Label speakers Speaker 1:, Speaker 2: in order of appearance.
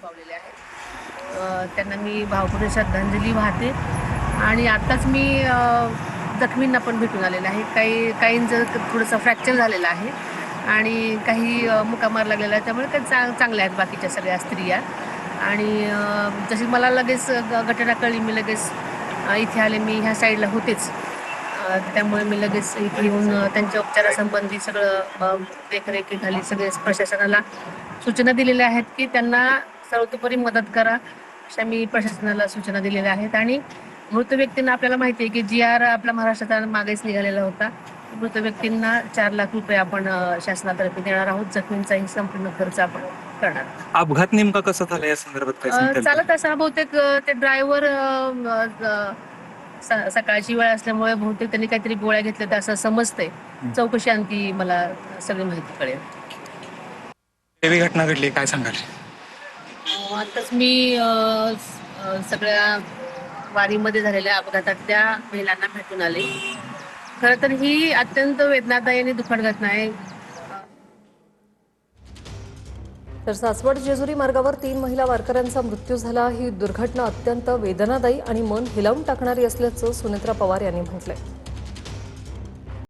Speaker 1: पावलेले आहेत. त्यांना मी भावपूर्ण श्रद्धांजली वाहते आणि आत्ताच मी जखमींना पण भेटून आलेले आहे. काहींचं थोडंसं फ्रॅक्चर झालेलं आहे आणि काही मुका मार लागलेला आहे. त्यामुळे काही चांगल्या आहेत बाकीच्या सगळ्या स्त्रिया. आणि जशी मला लगेच घटना कळली, मी लगेच इथे आले. मी ह्या साईडला होतेच. त्यामुळे मी लगेच इथे येऊन त्यांच्या उपचारासंबंधी सगळं देखरेखीखाली सगळे प्रशासनाला सूचना दिलेल्या आहेत की त्यांना सर्वतोपरी मदत करा, अशा मी प्रशासनाला सूचना दिलेल्या आहेत. आणि मृत व्यक्तींना आपल्याला माहिती आहे की जी.आर. आपल्या महाराष्ट्रात मागेच निघालेला होता. मृत व्यक्तींना 4 लाख रुपये आपण शासनातर्फे देणार आहोत. जखमींचाही संपूर्ण खर्च आपण करणार आहोत.
Speaker 2: अपघात नेमका कसा झाला या संदर्भात काय सांगता येईल का?
Speaker 1: चालत असताना बहुतेक ते ड्रायव्हर सकाळची वेळ असल्यामुळे बहुतेक त्यांनी काहीतरी गोळ्या घेतल्या असं समजतंय. चौकशी अंती मला सगळी माहिती कळेल.
Speaker 2: दैवी घटना घडली, काय सांगाल?
Speaker 1: आताच मी सगळ्या वारीमध्ये झालेल्या अपघातातल्या महिलांना भेटून आले. खरं तर ही अत्यंत वेदनादायी आणि दुःखद घटना आहे.
Speaker 3: तर सासवड जेजुरी मार्गावर 3 महिला वारकऱ्यांचा मृत्यू झाला. ही दुर्घटना अत्यंत वेदनादायी आणि मन हिलावून टाकणारी असल्याचं सुनेत्रा पवार यांनी म्हटलंय.